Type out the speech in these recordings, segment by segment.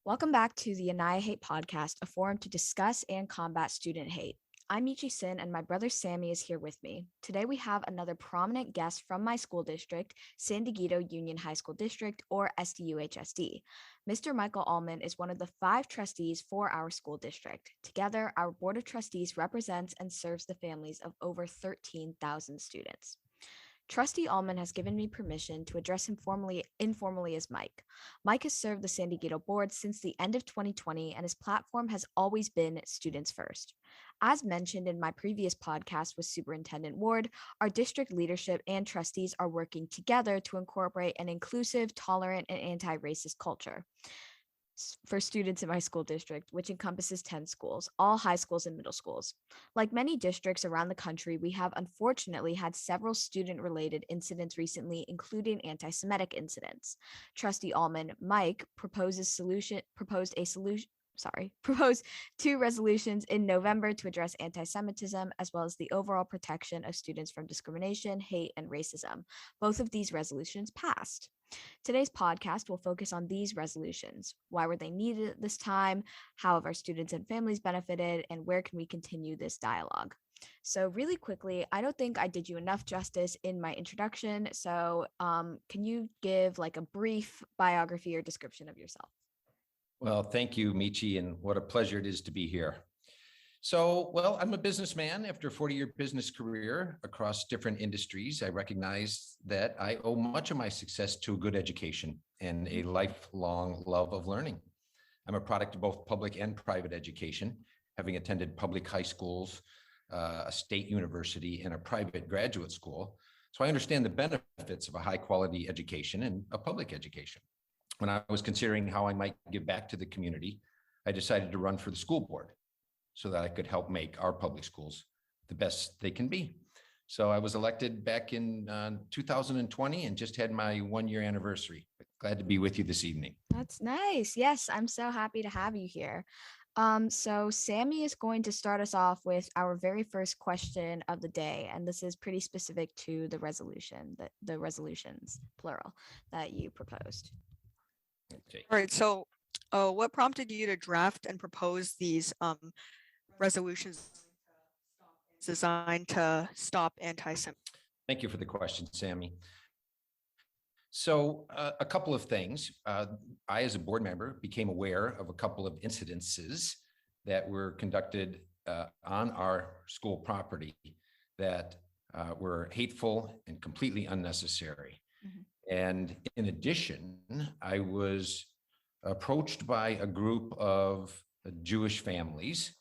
Welcome back to the Annihihate podcast, a forum to discuss and combat student hate. I'm Michi and my brother Sammy is here with me. Today we have another prominent guest from my school district, San Diego Union High School District, or SDUHSD. Mr. Michael Allman is one of the 5 trustees for our school district. Together, our board of trustees represents and serves the families of over 13,000 students. Trustee Allman has given me permission to address him informally as Mike. Mike has served the San Diego board since the end of 2020, and his platform has always been students first. As mentioned in my previous podcast with Superintendent Ward, our district leadership and trustees are working together to incorporate an inclusive, tolerant, and anti-racist culture for students in my school district, which encompasses 10 schools, all high schools and middle schools. Like many districts around the country, we have unfortunately had several student-related incidents recently, including anti-Semitic incidents. Trustee Allman, Mike, proposed 2 resolutions in November to address anti-Semitism, as well as the overall protection of students from discrimination, hate, and racism. Both of these resolutions passed. Today's podcast will focus on these resolutions. Why were they needed at this time? How have our students and families benefited? And where can we continue this dialogue? So really quickly, I don't think I did you enough justice in my introduction. So can you give like a brief biography or description of yourself? Well, thank you, Michi, and what a pleasure it is to be here. So, I'm a businessman. After a 40-year business career across different industries, I recognize that I owe much of my success to a good education and a lifelong love of learning. I'm a product of both public and private education, having attended public high schools, a state university, and a private graduate school. So I understand the benefits of a high-quality education and a public education. When I was considering how I might give back to the community, I decided to run for the school board so that I could help make our public schools the best they can be. So I was elected back in 2020 and just had my 1-year anniversary. Glad to be with you this evening. That's nice. Yes, I'm so happy to have you here. So Sammy is going to start us off with our very first question of the day, and this is pretty specific to the resolution, the resolutions, plural, that you proposed. Okay. All right. So what prompted you to draft and propose these resolutions designed to stop anti-Semitism? Thank you for the question, Sammy. So a couple of things. I, as a board member, became aware of a couple of incidences that were conducted on our school property that were hateful and completely unnecessary. Mm-hmm. And in addition, I was approached by a group of Jewish families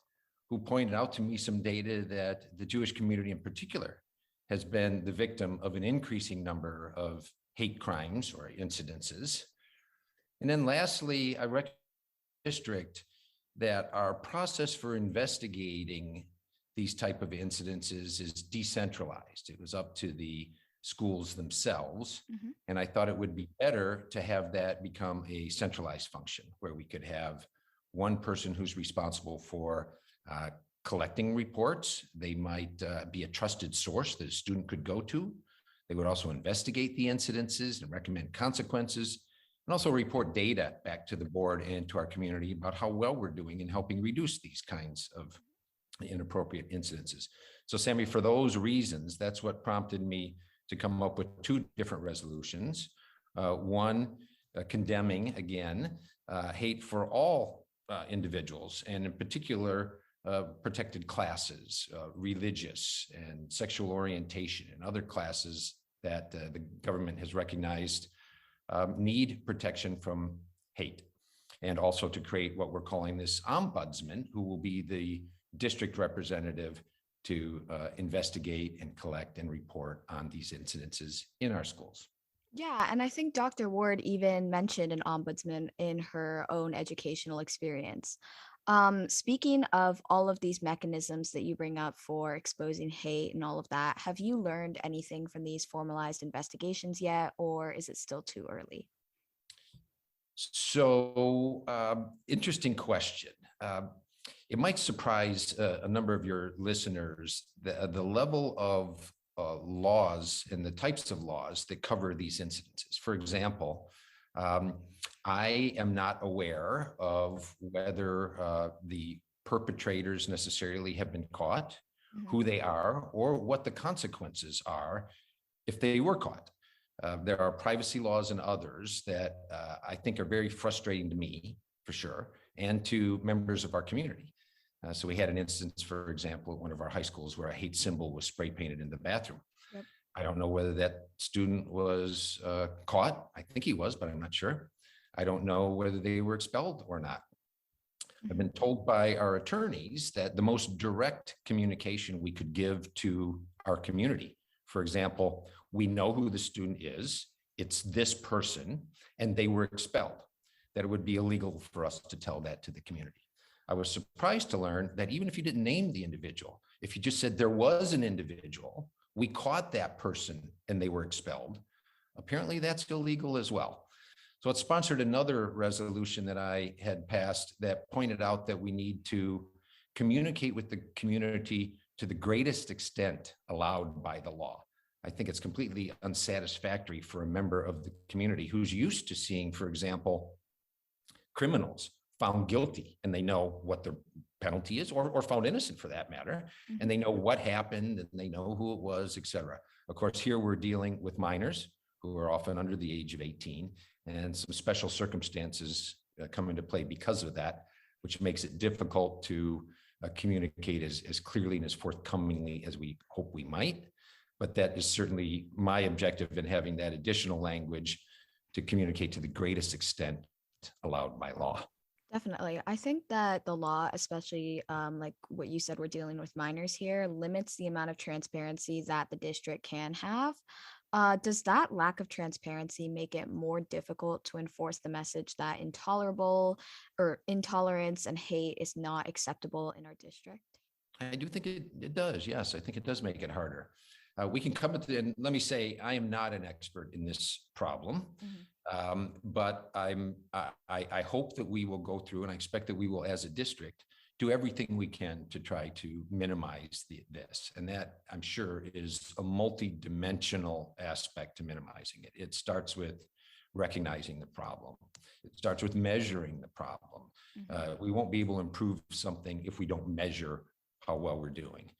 who pointed out to me some data that the Jewish community in particular has been the victim of an increasing number of hate crimes or incidences. And then lastly, I recognized district that our process for investigating these type of incidences is decentralized. It was up to the schools themselves. Mm-hmm. And I thought it would be better to have that become a centralized function where we could have one person who's responsible for collecting reports. They might be a trusted source that a student could go to. They would also investigate the incidences and recommend consequences, and also report data back to the board and to our community about how well we're doing in helping reduce these kinds of inappropriate incidences. So Sammy, for those reasons, that's what prompted me to come up with 2 different resolutions. One, condemning, again, hate for all individuals, and in particular, protected classes, religious and sexual orientation, and other classes that the government has recognized need protection from hate. And also to create what we're calling this ombudsman, who will be the district representative to investigate and collect and report on these incidences in our schools. Yeah, and I think Dr. Ward even mentioned an ombudsman in her own educational experience. Speaking of all of these mechanisms that you bring up for exposing hate and all of that, have you learned anything from these formalized investigations yet, or is it still too early? So, interesting question. It might surprise a number of your listeners, the level of laws and the types of laws that cover these incidences. For example, I am not aware of whether the perpetrators necessarily have been caught, Mhm. who they are, or what the consequences are if they were caught. There are privacy laws and others that I think are very frustrating to me, for sure, and to members of our community. So we had an instance, for example, at one of our high schools where a hate symbol was spray painted in the bathroom. Yep. I don't know whether that student was caught. I think he was, but I'm not sure. I don't know whether they were expelled or not. I've been told by our attorneys that the most direct communication we could give to our community, for example, we know who the student is, it's this person, and they were expelled, that it would be illegal for us to tell that to the community. I was surprised to learn that even if you didn't name the individual, if you just said there was an individual, we caught that person and they were expelled, apparently that's illegal as well. So it sponsored another resolution that I had passed that pointed out that we need to communicate with the community to the greatest extent allowed by the law. I think it's completely unsatisfactory for a member of the community who's used to seeing, for example, criminals found guilty and they know what the penalty is, or found innocent for that matter, and they know what happened and they know who it was, et cetera. Of course, here we're dealing with minors who are often under the age of 18, and some special circumstances come into play because of that, which makes it difficult to communicate as clearly and as forthcomingly as we hope we might. But that is certainly my objective in having that additional language to communicate to the greatest extent allowed by law. Definitely. I think that the law, especially like what you said, we're dealing with minors here, limits the amount of transparency that the district can have. Does that lack of transparency make it more difficult to enforce the message that intolerance and hate is not acceptable in our district? I do think it does. Yes, I think it does make it harder. We can come at the, and let me say, I am not an expert in this problem, but I hope that we will go through, and I expect that we will, as a district, do everything we can to try to minimize this. And that, I'm sure, is a multi-dimensional aspect to minimizing it. It starts with recognizing the problem. It starts with measuring the problem. We won't be able to improve something if we don't measure how well we're doing.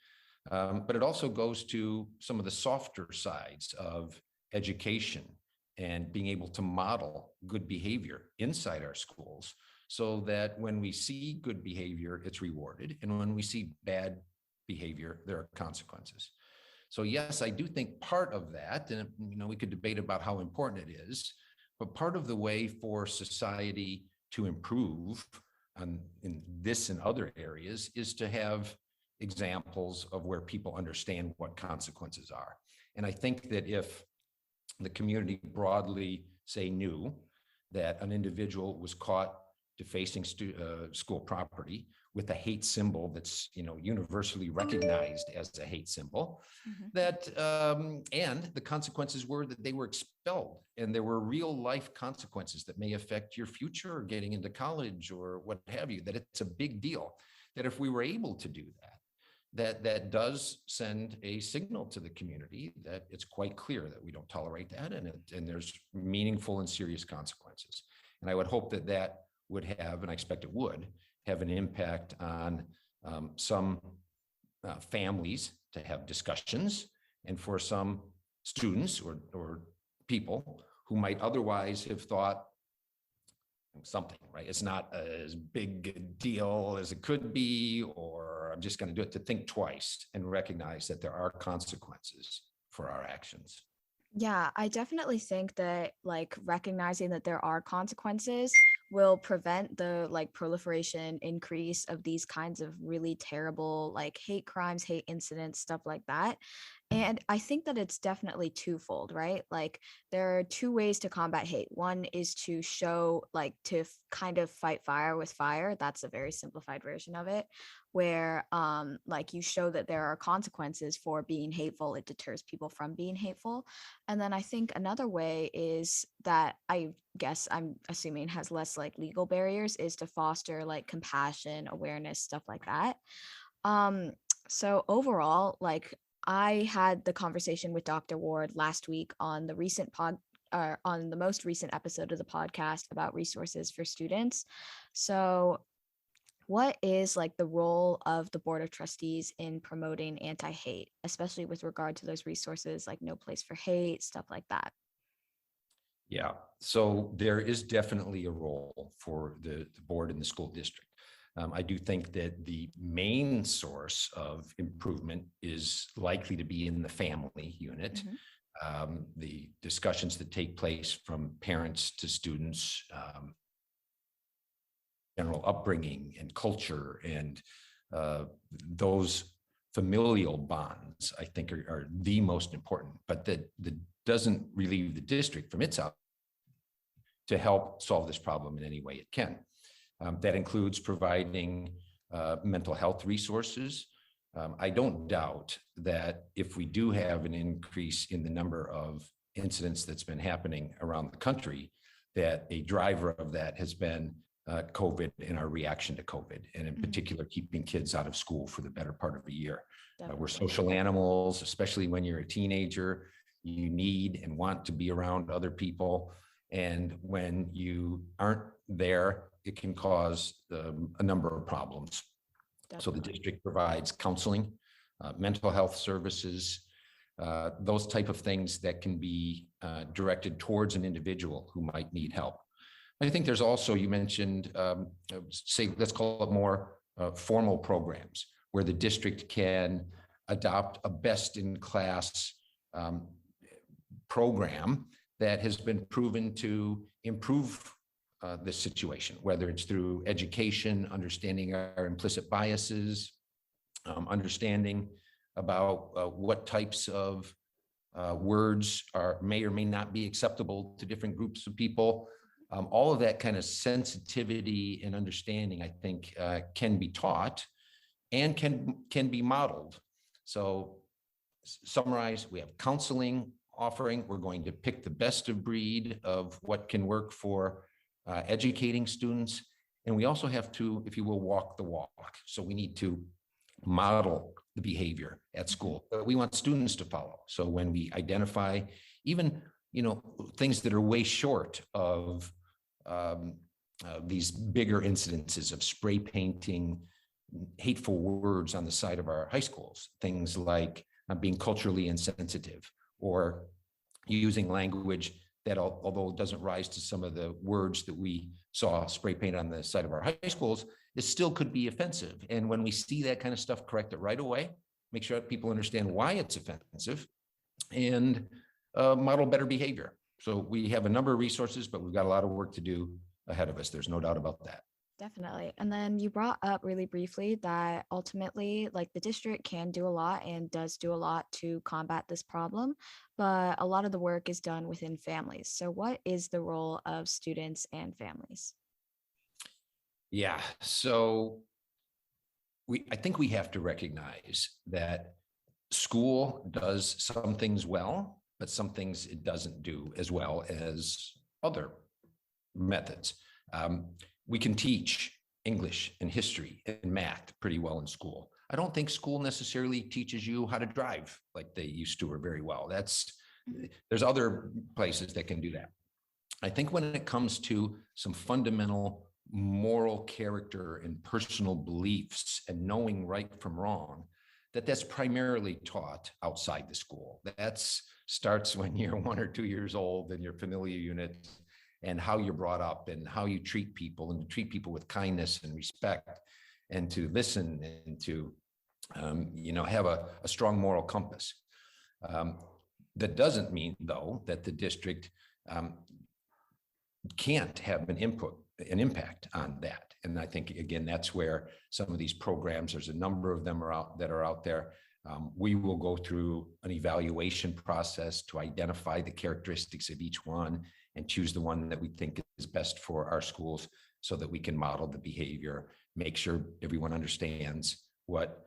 But it also goes to some of the softer sides of education and being able to model good behavior inside our schools, so that when we see good behavior, it's rewarded. And when we see bad behavior, there are consequences. So yes, I do think part of that, and we could debate about how important it is, but part of the way for society to improve in this and other areas is to have examples of where people understand what consequences are. And I think that if the community broadly, say, knew that an individual was caught defacing school property with a hate symbol that's universally recognized as a hate symbol, that and the consequences were that they were expelled, and there were real life consequences that may affect your future or getting into college or what have you, that it's a big deal. That if we were able to do that does send a signal to the community that it's quite clear that we don't tolerate that, and there's meaningful and serious consequences. And I would hope that would have, and I expect it would have, an impact on some families to have discussions, and for some students or people who might otherwise have thought something, right? It's not as big a deal as it could be, or I'm just going to do it, to think twice and recognize that there are consequences for our actions. Yeah, I definitely think that like recognizing that there are consequences will prevent the like proliferation increase of these kinds of really terrible like hate crimes, hate incidents, stuff like that. And I think that it's definitely twofold, right? Like there are two ways to combat hate. One is to show like kind of fight fire with fire. That's a very simplified version of it, where like you show that there are consequences for being hateful. It deters people from being hateful. And then I think another way is that I guess I'm assuming has less like legal barriers, is to foster like compassion, awareness, stuff like that. Um, so overall, like I had the conversation with Dr. Ward last week on the recent on the most recent episode of the podcast about resources for students. So what is like the role of the Board of Trustees in promoting anti-hate, especially with regard to those resources like No Place for Hate, stuff like that? Yeah, so there is definitely a role for the board and the school district. I do think that the main source of improvement is likely to be in the family unit. The discussions that take place from parents to students, general upbringing and culture, and those familial bonds, I think, are the most important. But that doesn't relieve the district from its out to help solve this problem in any way it can. That includes providing mental health resources. I don't doubt that if we do have an increase in the number of incidents that's been happening around the country, that a driver of that has been COVID and our reaction to COVID, and in particular, keeping kids out of school for the better part of a year. We're social animals, especially when you're a teenager. You need and want to be around other people. And when you aren't there, it can cause a number of problems. So the district provides counseling, mental health services, those type of things that can be directed towards an individual who might need help. I think there's also, you mentioned, say, let's call it more formal programs where the district can adopt a best-in-class program that has been proven to improve this situation, whether it's through education, understanding our implicit biases, understanding about what types of words may or may not be acceptable to different groups of people. All of that kind of sensitivity and understanding, I think, can be taught and can be modeled. So, summarize: we have counseling offering. We're going to pick the best of breed of what can work for educating students. And we also have to, if you will, walk the walk. So we need to model the behavior at school that we want students to follow. So when we identify even, things that are way short of these bigger incidences of spray painting hateful words on the side of our high schools, things like being culturally insensitive, or using language that, although it doesn't rise to some of the words that we saw spray painted on the side of our high schools, it still could be offensive. And when we see that kind of stuff, correct it right away, make sure that people understand why it's offensive, and model better behavior. So we have a number of resources, but we've got a lot of work to do ahead of us. There's no doubt about that. Definitely. And then you brought up really briefly that ultimately, like, the district can do a lot and does do a lot to combat this problem, but a lot of the work is done within families. So what is the role of students and families? Yeah, so I think we have to recognize that school does some things well, but some things it doesn't do as well as other methods. We can teach English and history and math pretty well in school. I don't think school necessarily teaches you how to drive like they used to, or very well. There's other places that can do that. I think when it comes to some fundamental moral character and personal beliefs and knowing right from wrong, that's primarily taught outside the school. That starts when you're 1 or 2 years old in your familiar unit, and how you're brought up and how you treat people, and to treat people with kindness and respect, and to listen, and to, have a strong moral compass. That doesn't mean, though, that the district can't have an impact on that. And I think, again, that's where some of these programs, there's a number of them that are out there. We will go through an evaluation process to identify the characteristics of each one and choose the one that we think is best for our schools, so that we can model the behavior, make sure everyone understands what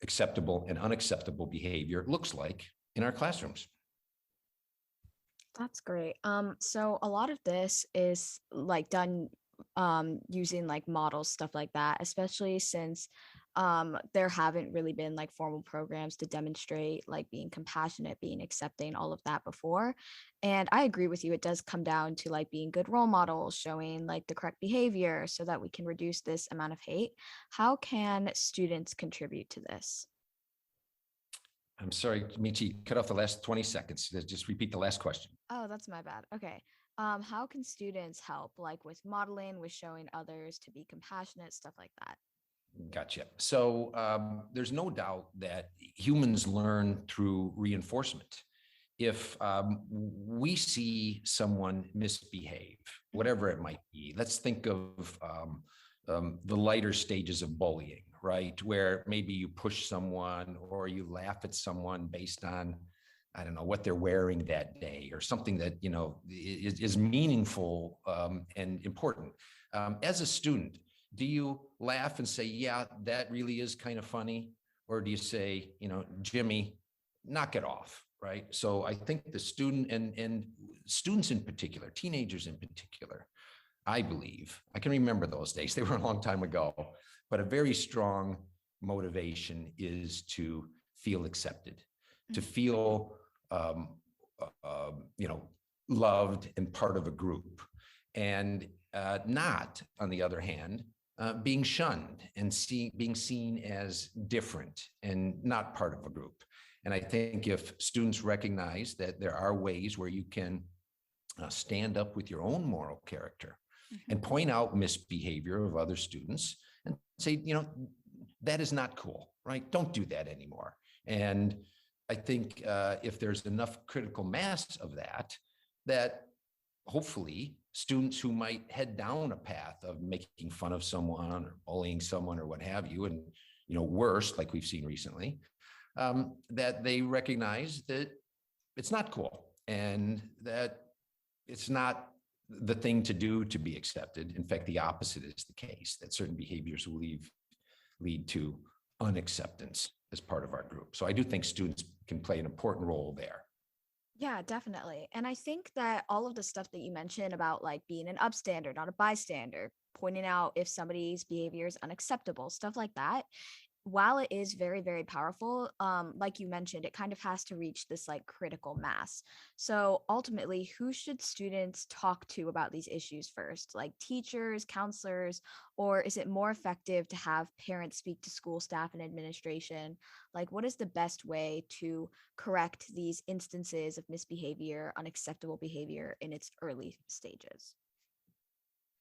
acceptable and unacceptable behavior looks like in our classrooms. That's great. So a lot of this is like done using like models, stuff like that, especially since there haven't really been like formal programs to demonstrate like being compassionate, being accepting, all of that before. And I agree with you. It does come down to like being good role models, showing like the correct behavior so that we can reduce this amount of hate. How can students contribute to this? I'm sorry, Michi, cut off the last 20 seconds. Just repeat the last question. Oh, that's my bad. Okay. How can students help, like with modeling, with showing others to be compassionate, stuff like that? Gotcha. So there's no doubt that humans learn through reinforcement. If we see someone misbehave, whatever it might be, let's think of the lighter stages of bullying, right? Where maybe you push someone or you laugh at someone based on, I don't know, what they're wearing that day or something that, you know, is meaningful and important. As a student, do you laugh and say, yeah, that really is kind of funny? Or do you say, you know, Jimmy, knock it off, right? So I think the student and students in particular, teenagers in particular, I believe, I can remember those days, they were a long time ago, but a very strong motivation is to feel accepted, to feel, you know, loved and part of a group, and not, on the other hand, being shunned and being seen as different and not part of a group. And I think if students recognize that there are ways where you can stand up with your own moral character and point out misbehavior of other students and say, you know, that is not cool, right? Don't do that anymore. And I think if there's enough critical mass of that, that hopefully students who might head down a path of making fun of someone or bullying someone or what have you, and, you know, worse, like we've seen recently, that they recognize that it's not cool and that it's not the thing to do to be accepted. In fact, the opposite is the case, that certain behaviors will lead to unacceptance as part of our group. So I do think students can play an important role there. Yeah, definitely. And I think that all of the stuff that you mentioned about like being an upstander, not a bystander, pointing out if somebody's behavior is unacceptable, stuff like that, while it is very, very powerful, like you mentioned, it kind of has to reach this like critical mass. So ultimately, who should students talk to about these issues first? Like teachers, counselors, or is it more effective to have parents speak to school staff and administration? Like, what is the best way to correct these instances of misbehavior, unacceptable behavior in its early stages?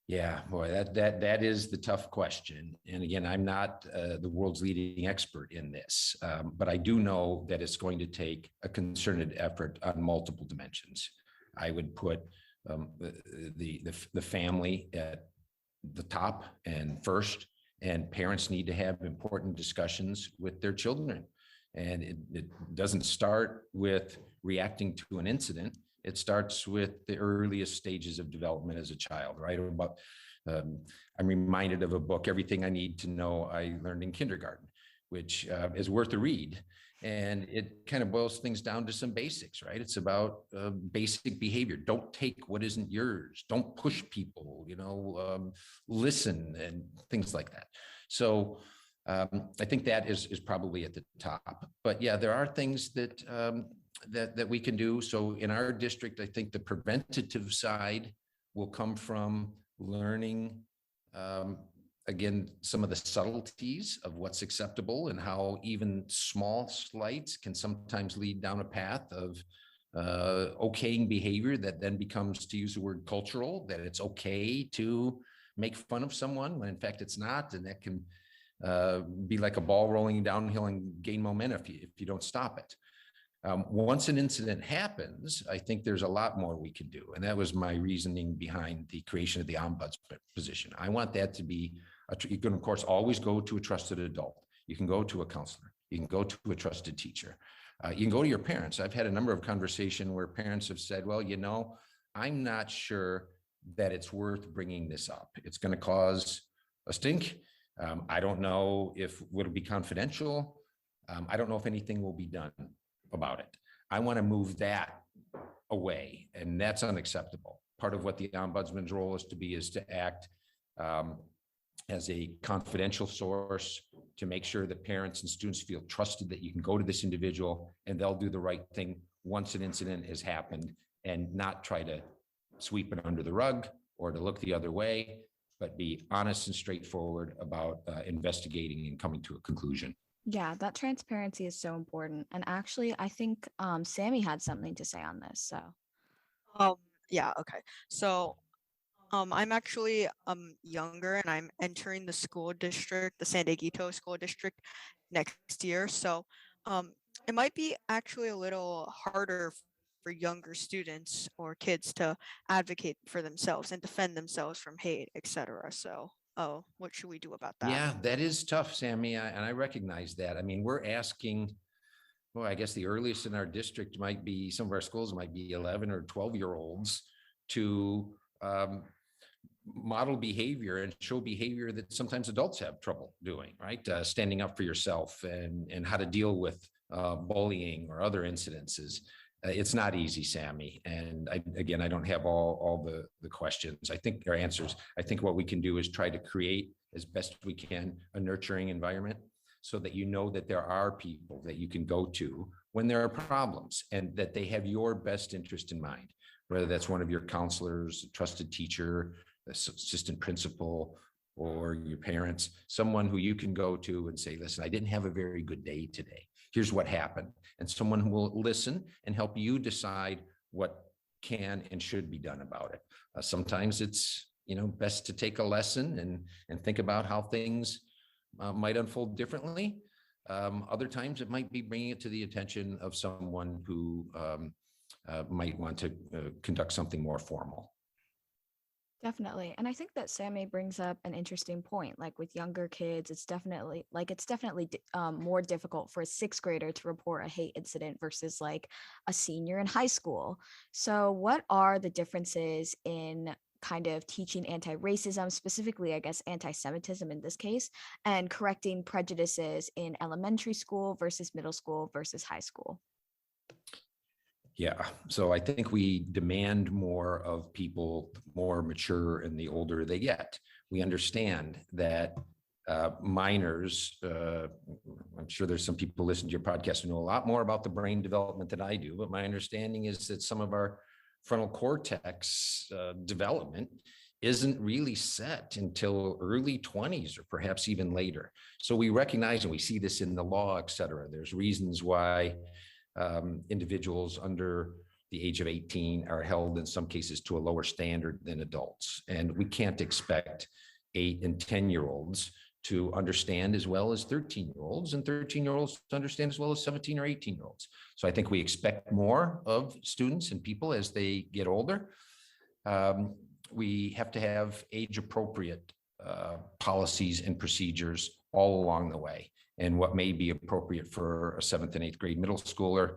Yeah, boy, that is the tough question. And again, I'm not the world's leading expert in this, but I do know that it's going to take a concerted effort on multiple dimensions. I would put the family at the top and first, and parents need to have important discussions with their children. And it doesn't start with reacting to an incident. It starts with the earliest stages of development as a child, right? I'm reminded of a book, Everything I Need to Know I Learned in Kindergarten, which is worth a read. And it kind of boils things down to some basics, right? It's about basic behavior. Don't take what isn't yours. Don't push people, you know, listen and things like that. So I think that is probably at the top. But yeah, there are things that that we can do. So in our district, I think the preventative side will come from learning, again, some of the subtleties of what's acceptable and how even small slights can sometimes lead down a path of okaying behavior that then becomes, to use the word cultural, that it's okay to make fun of someone when in fact it's not. And that can be like a ball rolling downhill and gain momentum if you don't stop it. Once an incident happens, I think there's a lot more we can do. And that was my reasoning behind the creation of the ombudsman position. I want that to be, you can of course always go to a trusted adult. You can go to a counselor. You can go to a trusted teacher. You can go to your parents. I've had a number of conversations where parents have said, well, you know, I'm not sure that it's worth bringing this up. It's going to cause a stink. I don't know if it'll be confidential. I don't know if anything will be done about it. I want to move that away, and that's unacceptable. Part of what the ombudsman's role is to act as a confidential source to make sure that parents and students feel trusted that you can go to this individual and they'll do the right thing once an incident has happened, and not try to sweep it under the rug or to look the other way, but be honest and straightforward about investigating and coming to a conclusion. Yeah, that transparency is so important. And actually, I think Sammy had something to say on this. So, Um, yeah, okay. So I'm actually younger and I'm entering the school district, the San Dieguito school district next year. So um it might be actually a little harder for younger students or kids to advocate for themselves and defend themselves from hate, etc. So, oh, what should we do about that? Yeah, that is tough, Sammy, and I recognize that. I mean, we're asking, well, I guess the earliest in our district might be, some of our schools might be 11 or 12-year-olds to model behavior and show behavior that sometimes adults have trouble doing, right? Standing up for yourself and how to deal with bullying or other incidences. It's not easy, Sammy. And again, I don't have all the questions. I think, or answers. I think what we can do is try to create as best we can a nurturing environment so that you know that there are people that you can go to when there are problems and that they have your best interest in mind, whether that's one of your counselors, a trusted teacher, assistant principal, or your parents, someone who you can go to and say, listen, I didn't have a very good day today. Here's what happened. And someone who will listen and help you decide what can and should be done about it. Sometimes it's, best to take a lesson and think about how things might unfold differently. Other times it might be bringing it to the attention of someone who might want to conduct something more formal. definitely. And I think that Sammy brings up an interesting point. Like with younger kids, it's definitely more difficult for a sixth grader to report a hate incident versus like a senior in high school. So, what are the differences in kind of teaching anti-racism, specifically, I guess, anti-Semitism in this case, and correcting prejudices in elementary school versus middle school versus high school? Yeah, so I think we demand more of people more mature and the older they get. We understand that minors, I'm sure there's some people listening to your podcast who know a lot more about the brain development than I do, but my understanding is that some of our frontal cortex development isn't really set until early 20s or perhaps even later. So we recognize, and we see this in the law, et cetera. There's reasons why individuals under the age of 18 are held in some cases to a lower standard than adults. And we can't expect 8 and 10-year-olds to understand as well as 13-year-olds and 13-year-olds to understand as well as 17 or 18-year-olds. So I think we expect more of students and people as they get older. We have to have age appropriate policies and procedures all along the way. And what may be appropriate for a 7th and 8th grade middle schooler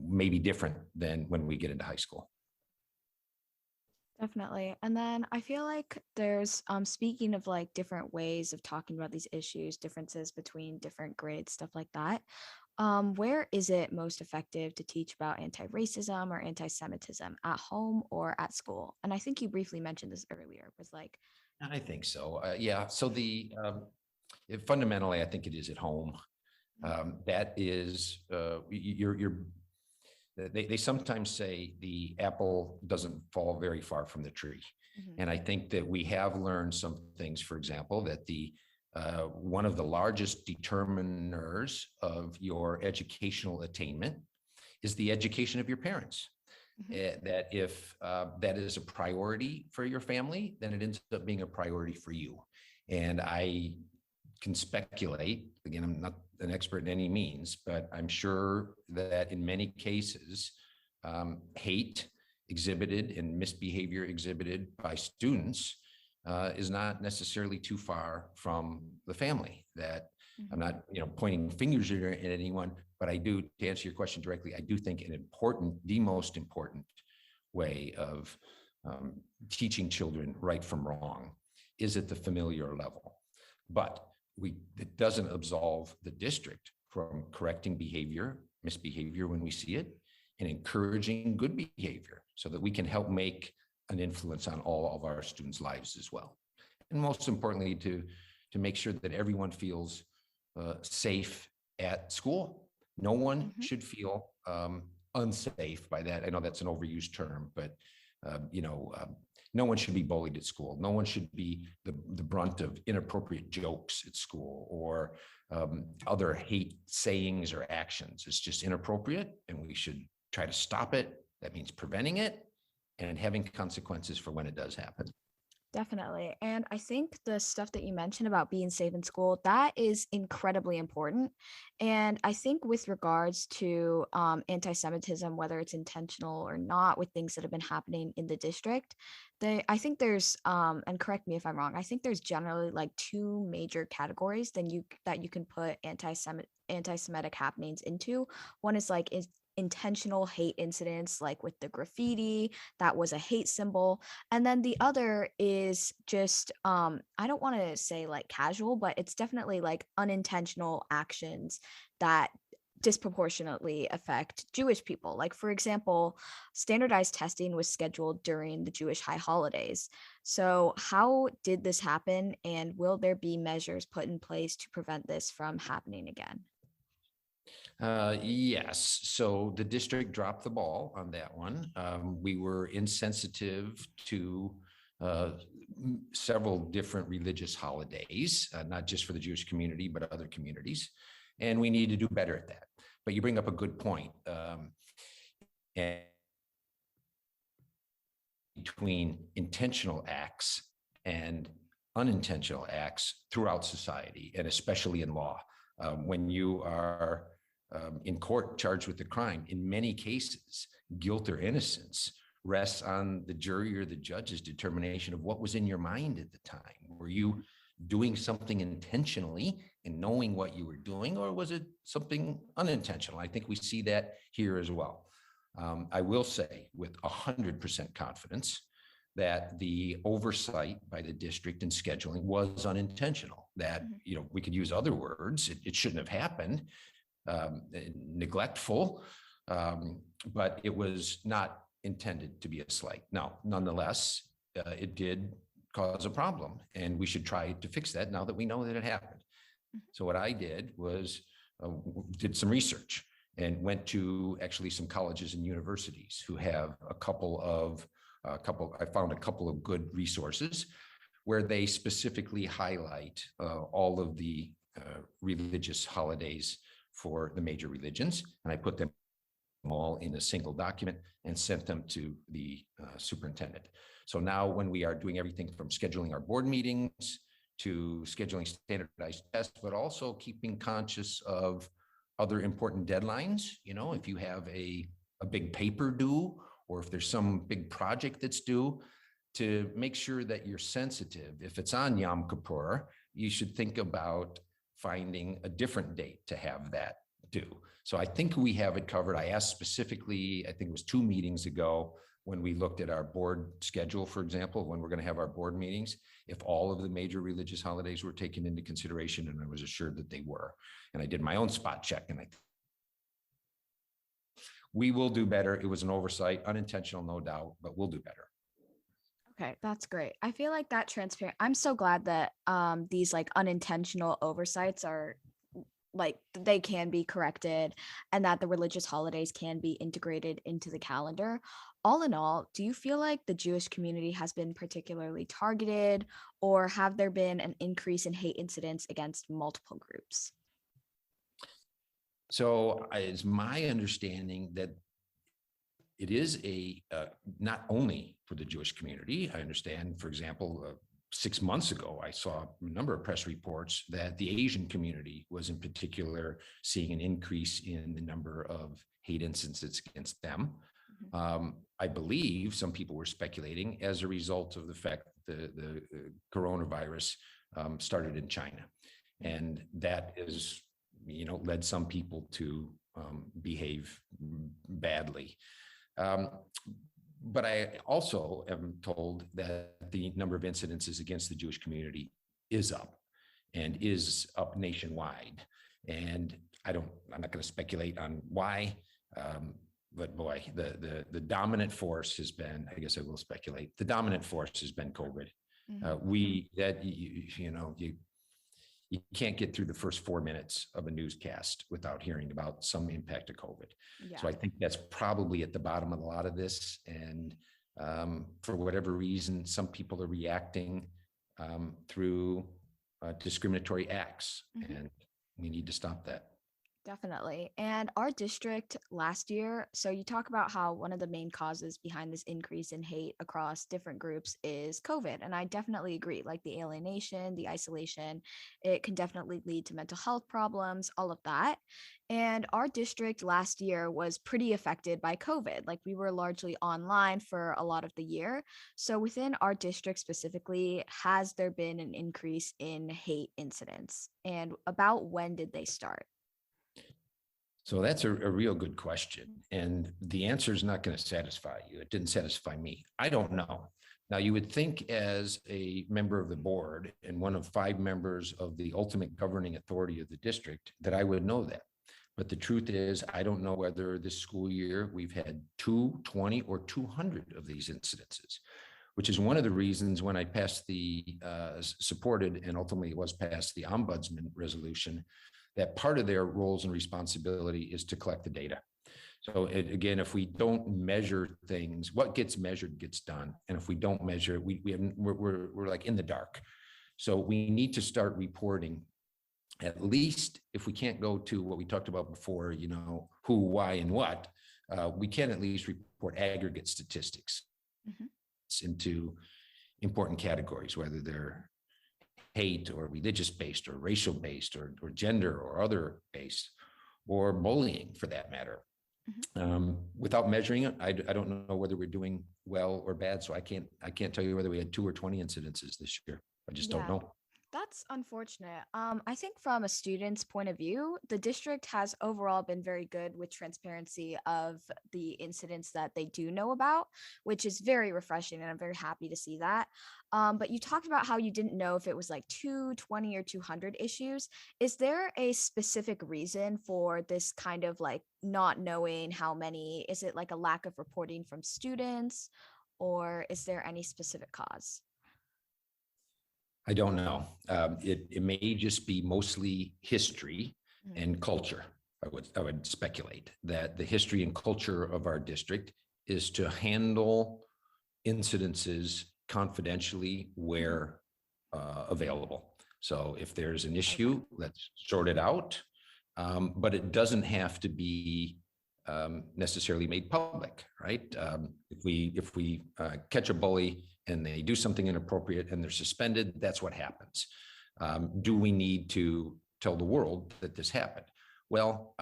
may be different than when we get into high school. Definitely. And then I feel like there's speaking of like different ways of talking about these issues, differences between different grades, stuff like that. Where is it most effective to teach about anti-racism or anti-Semitism, at home or at school? And I think you briefly mentioned this earlier, was like, I think so. Yeah. So fundamentally, I think it is at home. That is, they sometimes say the apple doesn't fall very far from the tree. And I think that we have learned some things, for example, that one of the largest determiners of your educational attainment is the education of your parents. That if that is a priority for your family, then it ends up being a priority for you. And I can speculate, again, I'm not an expert in any means, but I'm sure that in many cases, hate exhibited and misbehavior exhibited by students is not necessarily too far from the family. That I'm not, pointing fingers at anyone, but I do, to answer your question directly, I do think the most important way of teaching children right from wrong is at the familiar level. But it doesn't absolve the district from correcting misbehavior when we see it, and encouraging good behavior so that we can help make an influence on all of our students' lives as well. and most importantly, to make sure that everyone feels safe at school. No one should feel unsafe. By that, I know that's an overused term, but no one should be bullied at school. No one should be the brunt of inappropriate jokes at school or other hate sayings or actions. It's just inappropriate, and we should try to stop it. That means preventing it and having consequences for when it does happen. Definitely. And I think the stuff that you mentioned about being safe in school, that is incredibly important. And I think with regards to anti-Semitism, whether it's intentional or not, with things that have been happening in the district, I think there's, and correct me if I'm wrong, I think there's generally like two major categories that you can put anti-Semitic happenings into. One is like intentional hate incidents, like with the graffiti, that was a hate symbol. And then the other is just I don't want to say like casual, but it's definitely like unintentional actions that disproportionately affect Jewish people. Like, for example, standardized testing was scheduled during the Jewish high holidays. So how did this happen, and will there be measures put in place to prevent this from happening again? Yes. So the district dropped the ball on that one. We were insensitive to several different religious holidays, not just for the Jewish community, but other communities. And we need to do better at that. But you bring up a good point. And between intentional acts and unintentional acts throughout society, and especially in law. When you are in court charged with the crime, in many cases, guilt or innocence rests on the jury or the judge's determination of what was in your mind at the time. Were you doing something intentionally and knowing what you were doing, or was it something unintentional? I think we see that here as well. I will say with 100% confidence that the oversight by the district in scheduling was unintentional, that, we could use other words. It shouldn't have happened. Neglectful, but it was not intended to be a slight. Now, nonetheless, it did cause a problem, and we should try to fix that now that we know that it happened. So what I did was did some research and went to actually some colleges and universities who have I found a couple of good resources where they specifically highlight all of the religious holidays for the major religions, and I put them all in a single document and sent them to the superintendent. So now when we are doing everything from scheduling our board meetings to scheduling standardized tests, but also keeping conscious of other important deadlines, if you have a big paper due, or if there's some big project that's due, to make sure that you're sensitive. If it's on Yom Kippur, you should think about finding a different date to have that due. So I think we have it covered. I asked specifically, I think it was 2 meetings ago, when we looked at our board schedule, for example, when we're going to have our board meetings, if all of the major religious holidays were taken into consideration, and I was assured that they were. And I did my own spot check, and we will do better. It was an oversight, unintentional, no doubt, but we'll do better. Okay, that's great. I feel like that transparent. I'm so glad that these like unintentional oversights are like they can be corrected, and that the religious holidays can be integrated into the calendar. All in all, do you feel like the Jewish community has been particularly targeted, or have there been an increase in hate incidents against multiple groups? So it's my understanding that it is not only for the Jewish community. I understand, for example, 6 months ago, I saw a number of press reports that the Asian community was in particular seeing an increase in the number of hate incidents against them. I believe some people were speculating as a result of the fact that the coronavirus started in China. And that is, led some people to behave badly. But I also am told that the number of incidences against the Jewish community is up, and is up nationwide. And I'm not going to speculate on why, but boy, the dominant force has been, I guess I will speculate, the dominant force has been COVID. Mhm. You can't get through the first 4 minutes of a newscast without hearing about some impact of COVID. Yeah. So I think that's probably at the bottom of a lot of this. And for whatever reason, some people are reacting through discriminatory acts, Mhm. and we need to stop that. Definitely. And our district last year, so you talk about how one of the main causes behind this increase in hate across different groups is COVID. And I definitely agree. Like the alienation, the isolation, it can definitely lead to mental health problems, all of that. And our district last year was pretty affected by COVID. Like we were largely online for a lot of the year. So within our district specifically, has there been an increase in hate incidents? And about when did they start? So that's a real good question. And the answer is not going to satisfy you. It didn't satisfy me. I don't know. Now, you would think as a member of the board and one of 5 members of the ultimate governing authority of the district that I would know that. But the truth is, I don't know whether this school year we've had 2, 20, or 200 of these incidences, which is one of the reasons when I passed supported and ultimately was passed the ombudsman resolution, that part of their roles and responsibility is to collect the data. So again, if we don't measure things, what gets measured gets done. And if we don't measure, we're like in the dark. So we need to start reporting, at least if we can't go to what we talked about before, who, why, and what, we can at least report aggregate statistics Mhm. into important categories, whether they're hate or religious based or racial based or gender or other based or bullying for that matter. Mhm. Without measuring it, I don't know whether we're doing well or bad. So I can't tell you whether we had 2 or 20 incidences this year. I just don't Yeah, know. that's unfortunate. I think from a student's point of view, the district has overall been very good with transparency of the incidents that they do know about, which is very refreshing, and I'm very happy to see that. But you talked about how you didn't know if it was like 220 or 200 issues. Is there a specific reason for this kind of like not knowing how many? Is it like a lack of reporting from students, or is there any specific cause? I don't know. It may just be mostly history Mhm. and culture. I would speculate that the history and culture of our district is to handle incidences confidentially where available. So if there's an issue, let's sort it out. But it doesn't have to be necessarily made public, right? If we catch a bully and they do something inappropriate and they're suspended, that's what happens. Do we need to tell the world that this happened? Well,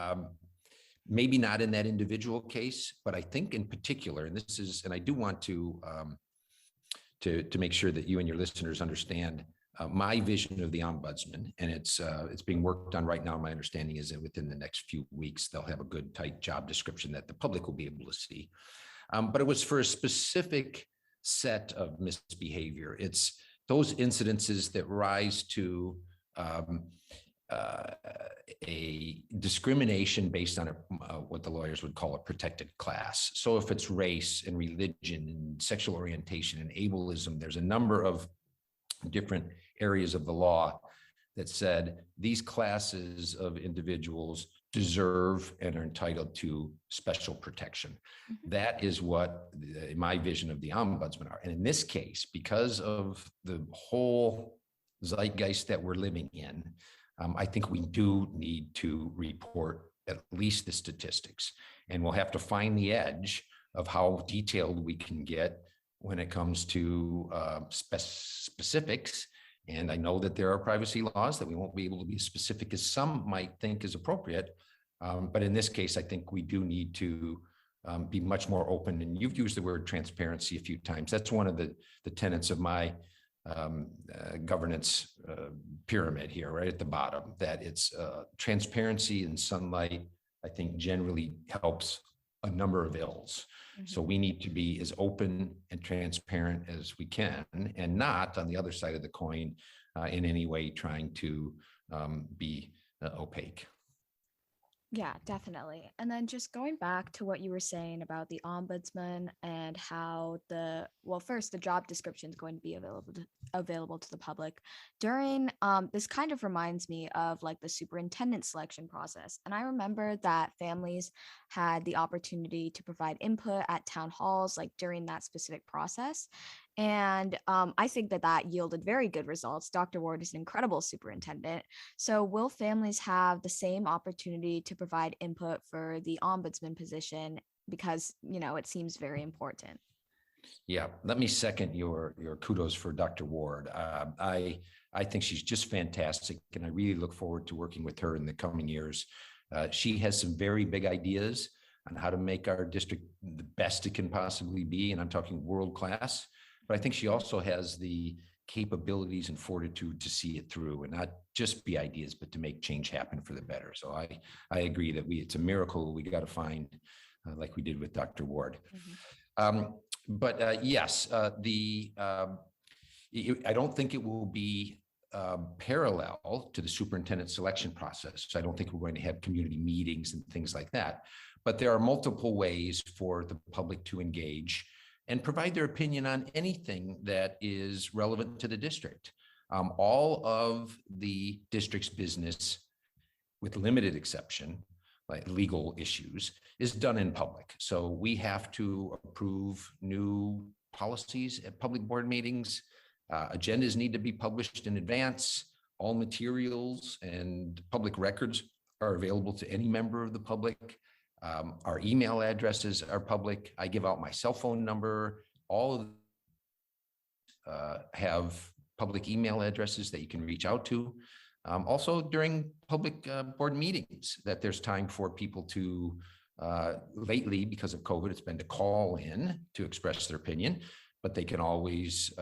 maybe not in that individual case, but I think in particular, and I do want to make sure that you and your listeners understand my vision of the ombudsman, and it's being worked on right now. My understanding is that within the next few weeks, they'll have a good, tight job description that the public will be able to see. But it was for a specific set of misbehavior. It's those incidences that rise to a discrimination based on what the lawyers would call a protected class. So if it's race and religion and sexual orientation and ableism, there's a number of different areas of the law that said these classes of individuals deserve and are entitled to special protection. Mhm. That is what my vision of the ombudsman are. And in this case, because of the whole zeitgeist that we're living in, I think we do need to report at least the statistics, and we'll have to find the edge of how detailed we can get when it comes to specifics. And I know that there are privacy laws that we won't be able to be as specific as some might think is appropriate. But in this case, I think we do need to be much more open. And you've used the word transparency a few times. That's one of the tenets of my governance pyramid here, right at the bottom, that it's transparency and sunlight, I think generally helps a number of ills. So we need to be as open and transparent as we can, and not on the other side of the coin in any way trying to be opaque. Yeah, definitely. And then just going back to what you were saying about the ombudsman and how first the job description is going to be available to the public during this kind of reminds me of like the superintendent selection process. And I remember that families had the opportunity to provide input at town halls like during that specific process. And I think that that yielded very good results. Dr. Ward is an incredible superintendent. So, will families have the same opportunity to provide input for the ombudsman position? Because, it seems very important. Yeah, let me second your kudos for Dr. Ward. I think she's just fantastic, and I really look forward to working with her in the coming years. She has some very big ideas on how to make our district the best it can possibly be, and I'm talking world class. But I think she also has the capabilities and fortitude to see it through, and not just be ideas, but to make change happen for the better. So I agree that it's a miracle we got to find, like we did with Dr. Ward. Um, but yes, I don't think it will be parallel to the superintendent selection process. So I don't think we're going to have community meetings and things like that. But there are multiple ways for the public to engage and provide their opinion on anything that is relevant to the district. All of the district's business, with limited exception, like legal issues, is done in public. So we have to approve new policies at public board meetings. Agendas need to be published in advance. All materials and public records are available to any member of the public. Our email addresses are public. I give out my cell phone number. All of have public email addresses that you can reach out to. Also during public board meetings, that there's time for people to, lately because of COVID, it's been to call in to express their opinion, but they can always,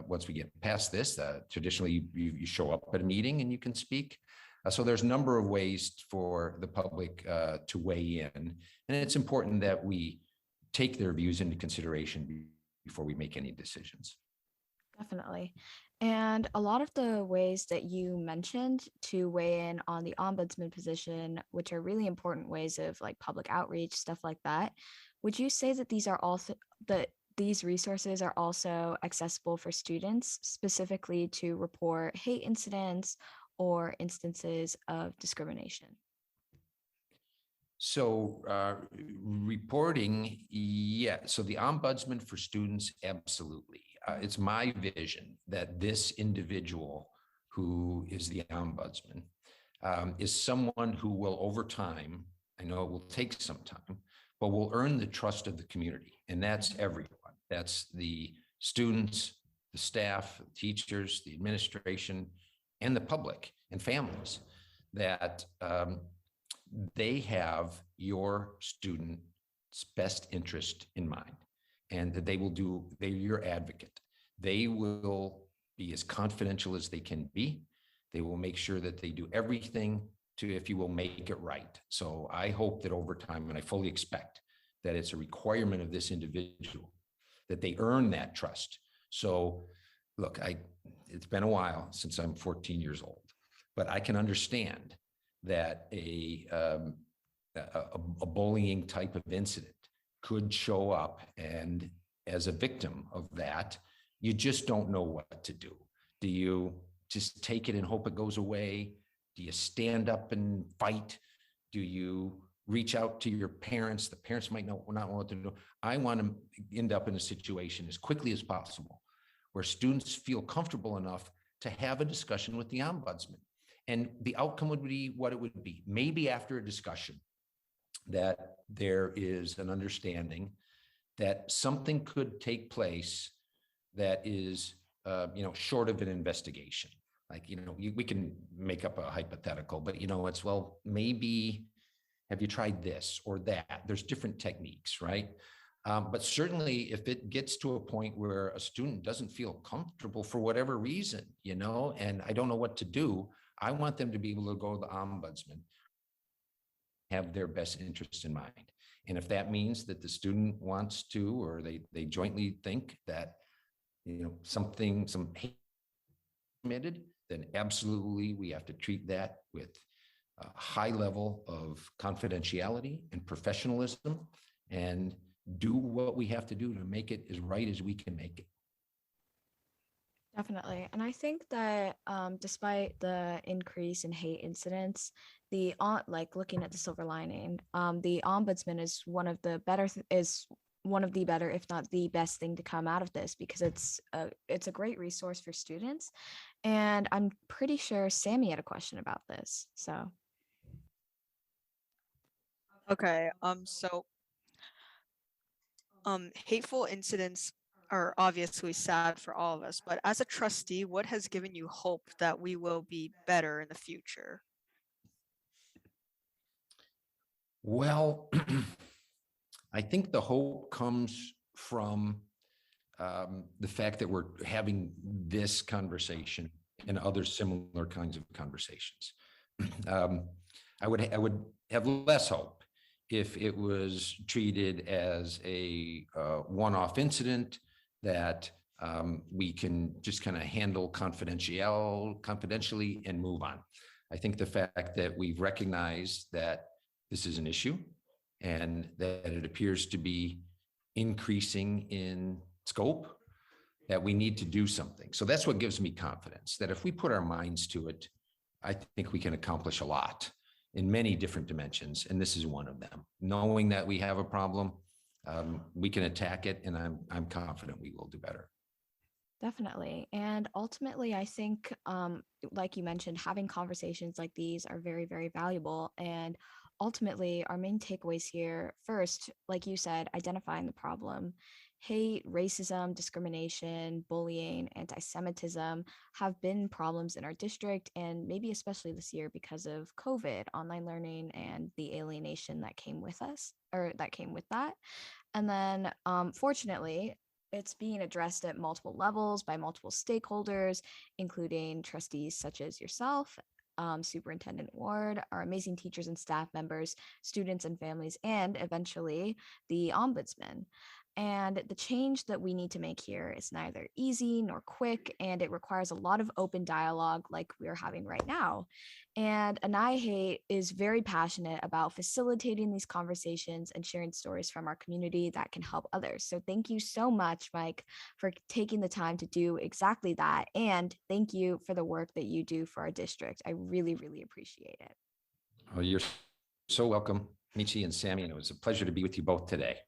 once we get past this, traditionally you show up at a meeting and you can speak. So there's a number of ways for the public to weigh in, and it's important that we take their views into consideration before we make any decisions. Definitely. And a lot of the ways that you mentioned to weigh in on the ombudsman position, which are really important ways of like public outreach, stuff like that, would you say that these resources are also accessible for students, specifically to report hate incidents or instances of discrimination? So reporting, yeah. So the ombudsman for students, absolutely. It's my vision that this individual who is the ombudsman is someone who will, over time, I know it will take some time, but will earn the trust of the community. And that's everyone. That's the students, the staff, the teachers, the administration, and the public and families, that they have your student's best interest in mind, and that they're your advocate. They will be as confidential as they can be. They will make sure that they do everything to, if you will, make it right. So I hope that over time, and I fully expect that it's a requirement of this individual, that they earn that trust. So look, it's been a while since I'm 14 years old, but I can understand that a bullying type of incident could show up, and as a victim of that, you just don't know what to do. Do you just take it and hope it goes away? Do you stand up and fight? Do you reach out to your parents? The parents might not know what to do. I want to end up in a situation as quickly as possible where students feel comfortable enough to have a discussion with the ombudsman. And the outcome would be what it would be. Maybe after a discussion, that there is an understanding that something could take place that is, short of an investigation. Like, we can make up a hypothetical, but, it's, well, maybe have you tried this or that? There's different techniques, right? But certainly if it gets to a point where a student doesn't feel comfortable for whatever reason, and I don't know what to do, I want them to be able to go to the ombudsman, have their best interest in mind. And if that means that the student wants to, or they jointly think that, some hate committed, then absolutely we have to treat that with a high level of confidentiality and professionalism and do what we have to do to make it as right as we can make it. Definitely. And I think that despite the increase in hate incidents, like looking at the silver lining, the ombudsman is one of the better, if not the best thing to come out of this, because it's a great resource for students. And I'm pretty sure Sammy had a question about this. So Okay, hateful incidents are obviously sad for all of us, but as a trustee, what has given you hope that we will be better in the future? Well, I think the hope comes from the fact that we're having this conversation and other similar kinds of conversations. I would have less hope if it was treated as a one-off incident that we can just kind of handle confidentially and move on. I think the fact that we've recognized that this is an issue and that it appears to be increasing in scope, that we need to do something. So that's what gives me confidence that if we put our minds to it, I think we can accomplish a lot in many different dimensions. And this is one of them. Knowing that we have a problem, we can attack it, and I'm confident we will do better. definitely. And ultimately, I think, like you mentioned, having conversations like these are very, very valuable. And ultimately, our main takeaways here first, like you said, identifying the problem. Hate, racism, discrimination, bullying, anti-Semitism have been problems in our district, and maybe especially this year because of COVID, online learning, and the alienation that came with us, or that came with that. And then, fortunately, it's being addressed at multiple levels by multiple stakeholders, including trustees such as yourself, Superintendent Ward, our amazing teachers and staff members, students and families, and eventually the ombudsman. And the change that we need to make here is neither easy nor quick, and it requires a lot of open dialogue like we're having right now. And Annihihate is very passionate about facilitating these conversations and sharing stories from our community that can help others. So thank you so much, Mike, for taking the time to do exactly that. And thank you for the work that you do for our district. I really, really appreciate it. Oh, you're so welcome, Michi and Sammy, and it was a pleasure to be with you both today.